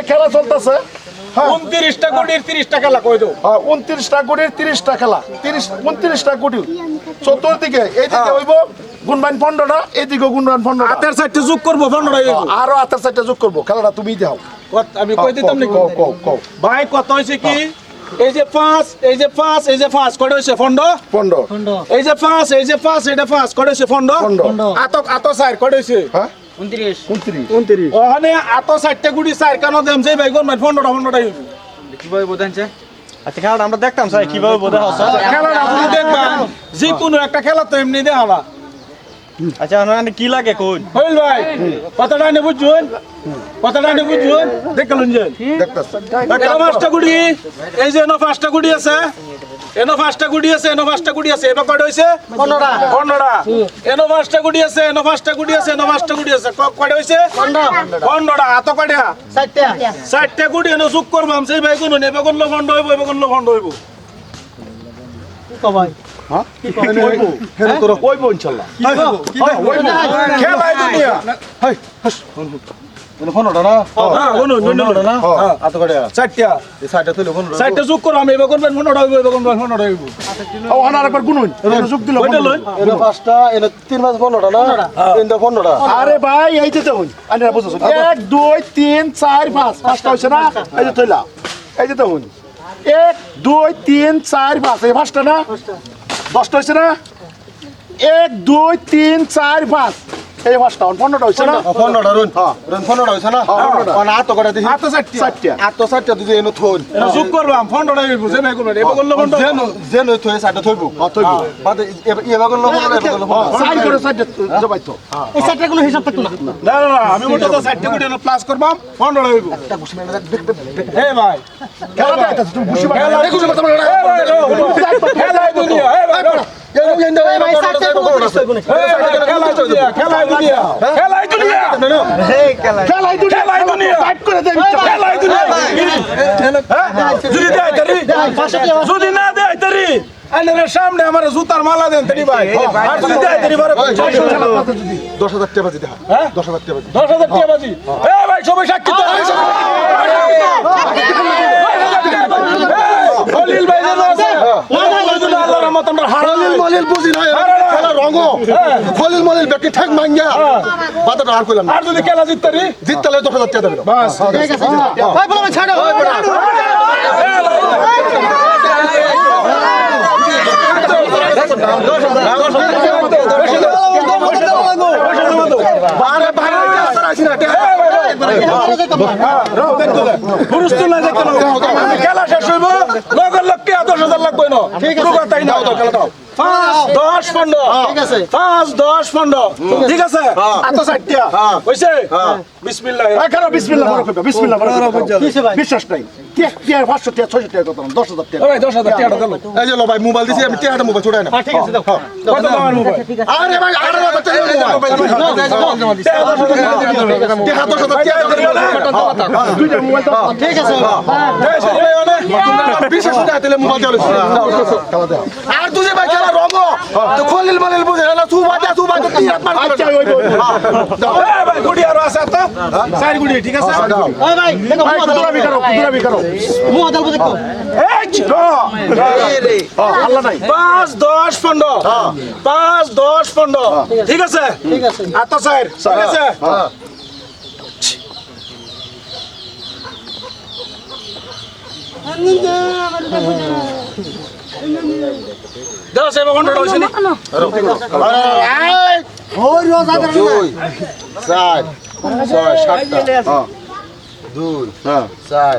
খেলা চলতেছে 29টা গুটির 30টা খেলা কই দাও 29টা গুটির 30টা খেলা 29টা গুটি চতুর্দিকে এইদিকে হইব গুণবান 15টা এইদিকে গুণবান 15টা হাতের সাইডে যোগ করব 15টা আরো হাতের সাইডে যোগ করব খেলাটা তুমি দাও আমি কই দিতাম নাকি কও ভাই কত হইছে কি এই যে 5 এই যে 5 এই যে 5 কত হইছে 15 এই যে 5 এই যে 5 এটা 5 কত হইছে 15 আত সাইড কত হইছে হ্যাঁ 29 ওখানে আত সাইডটা গুটি সাইড কেন দেম সেই ভাই গুণ 15টা কিভাবে বোঝানছে আচ্ছা খেলাটা আমরা দেখতাম স্যার কিভাবে বোঝা হচ্ছে খেলাটা তুমি দেখবা যে কোনো একটা খেলা তো এমনি দেখালা আচ্ছা মানে কি লাগে কোন হইল ভাই কথাটা নে বুঝুন দেখলুন যে দেখতাছ এনো পাঁচটা গুটি এই যে এনো পাঁচটা গুটি আছে এনো পাঁচটা গুটি আছে এবার কত হইছে 15টা এনো পাঁচটা গুটি আছে এনো পাঁচটা গুটি আছে কত হইছে 15টা হাত কয়টা 60টা গুটি এনো যোগ করবাম সেই ভাই কোন নেবে কোন লবন্ড হইব ভাই হ্যাঁ হইব হেন তোরা হইব ইনশাআল্লাহ খেলাই দুনিয়া হাই মানে 15টা না হ্যাঁ কোন না এত করে 60টা এই সাইডটা তুইলো 15টা 60টা যোগ করো আমি এবার কোন 15টা হইব এবার কোন 15টা হইব ও আনার একবার গুনুন এটা যোগ দিল ওইটা লই এটা পাঁচটা এটা 3 মাস 15টা না 15টা আরে ভাই এই যে দেখুন আনিরা বুঝছো 1 2 3 4 5 পাঁচটা হইছে না এই যে তুইলা এই যে দেখুন 1 2 3 4 5 এই পাঁচটা না 10টা হইছে না 1 2 3 4 5 এই পাঁচটা 15টা হইছে না 15টা রুন 15টা হইছে না কোন আত করে দিছি হাত 60টা আত 60টা দিদি এনো থইন এটা যোগ করবাম 15টা হইব যে ভাই কোন এবার কোন লবন্ড যেন থই সাইডটা থইব থইব বাদে এবার কোন লবণ সাইড করে সাইড জবাই তো এই চারটা কোনো হিসাব থাকতো না না আমি মোটা তো 60টা গুটি এনো প্লাস করবাম 15টা হইব এই ভাই খেলাটা এটা তুমি বুঝি খেলা দেখো খেলাই দুনিয়া এই ভাই ভাই চারটা কোনো হিসাব থাকতো না খেলাই দুনিয়া খেলাই দুনিয়া সাইড করে দেই খেলাই দুনিয়া যদি দেয় তারি যদি না দেয় তারি আইনের সামনে আমার জুতার মালা দেন তারি ভাই আর যদি দেয় তারি বারে 10000 টাকা বাজি দেখা হ্যাঁ 10000 টাকা বাজি 10000 টাকা বাজি এই ভাই সবাই সাক্ষী তো খলিল ভাই যেন আছে আল্লাহর রহমত আমরা খলিল মলিল বুঝি না খেলা রঙ খলিল মলিল ব্যক্তি ঠ্যাক মাঙ্গা বাদাটা আর কইলাম আর যদি খেলা জিততারি জিতলে 10000 টাকা দেবে বাস ঠিক আছে ভাই বলো ছাড়ো বারে বারে আসি না খেলা শেষ হইব লগের লোককে 10,000 লাগবে না তাই না খেলাটাও 5 10 15 ঠিক আছে 5 10 15 ঠিক আছে এত 60টা হইছে বিসমিল্লাহ এখানে বিসমিল্লাহ বড় কইবা বিসমিল্লাহ বড় কিসে ভাই বিশ্বাস নাই 500 টাকা 600 টাকা কত 10000 টাকা ভাই 10,000 টাকা দাও এই যে লো ভাই মোবাইল দিছি আমি টাকাটা মোবাইল ছুড়াই না ঠিক আছে দাও কত দামের মোবাইল আরে ভাই 8000 টাকা মোবাইল টাকা 10000 টাকা দুইটা মোবাইল তো ঠিক আছে বিশেষ টাকা দিলে মোবাইল চলে আর তুই ভাই খেলা রঙ তো খলিল মলিল বুঝে না তুই বাজা তুই রাত মার আচ্ছা ওই ভাই গুড়ি আর আছে তো চার গুড়ি ঠিক আছে ওই ভাই দেখো কুদরা বিকারো মুয়া দাও দেখো এই গো আল্লাহ নাই 5 10 15 5 10 15 ঠিক আছে ঠিক আছে এত স্যার ঠিক আছে দাও সে বন্ধ হইছে নি ওই রোজ আদর দুই চার ছয় সাতটা দুই চার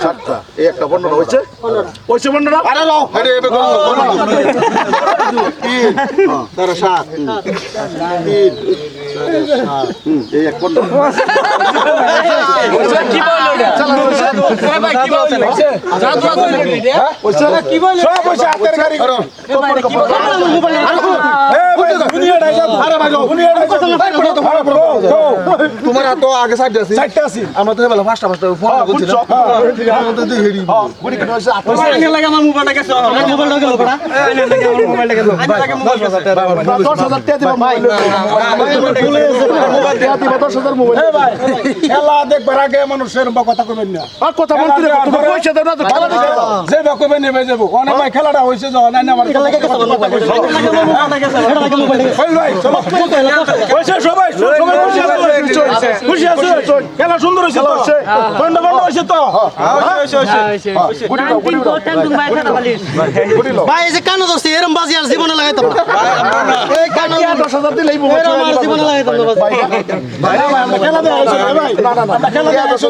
সাতটা এই একটা 15টা হইছে হইছে 15টা আরে লাও আরে এবে কোন তিন তার সাত তিন এই এক 15টা কি বললো এটা ভাই কি বলছেন কি বলে সব হইছে হাতের গাড়ি তোমার তো আগে সাইড আছে চারটে আছি আমরা তো বেলা পাঁচটা ফোন করছি না আমাদের তো হেরি গুড়ি কেটে হয়েছে লাগে আমার মোবাইলটা গেছে মোবাইলটা গেল বড়া আমার মোবাইলটা গেল মোবাইল 10,000 টাকা দিবা ভাই মোবাইল দেয়া দিবা 10,000 মোবাইল ভাই খেলা দেখবার আগে মানুষের কথা কইবেন না আর কথা বলতে রে তুমি পয়সা দাও না তো খেলা দেখে দাও যে কইবেন নেবে যাব অনেক ভাই খেলাটা হইছে যখন না আমার মোবাইলটা গেছে ভাই চলো হইছে সবাই খুশি আছে খেলা সুন্দর হইছে তো বন্ধ হইছে তো ভাই এই যে কানো দোস্ত এরম বাজি আর জীবনে লাগাইতাম না এই কানো 10,000 দিলেই মোবাইল এরম আর জীবনে লাগাইতাম না বাজি ভাই আমরা খেলা দেয়া হইছে ভাই না না না খেলা দেয়া হইছে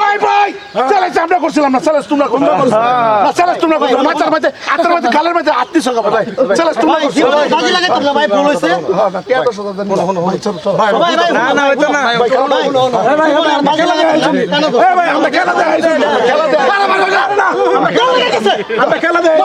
ওই ভাই চ্যালেঞ্জ আমরা করছিলাম না চ্যালেঞ্জ তোমরা করছো না চ্যালেঞ্জ তোমরা করছো মাথার মধ্যে আত্মার মধ্যে গালের মধ্যে আত্মি সঙ্গে ভাই চ্যালেঞ্জ তোমরা করছো জীবনে বাজি লাগাইতাম না ভাই ভুল হইছে হ্যাঁ না 10,000 দেন ভাই চলো চলো ভাই ভাই ভাই না না হইতো না ভাই খেলা দেয়া বাজি লাগাইতাম কানো দোস্ত ভাই আমরা খেলা দেয়া হইছে খেলা দেয়া আমরা খেলা দেয়া মোবাইলটা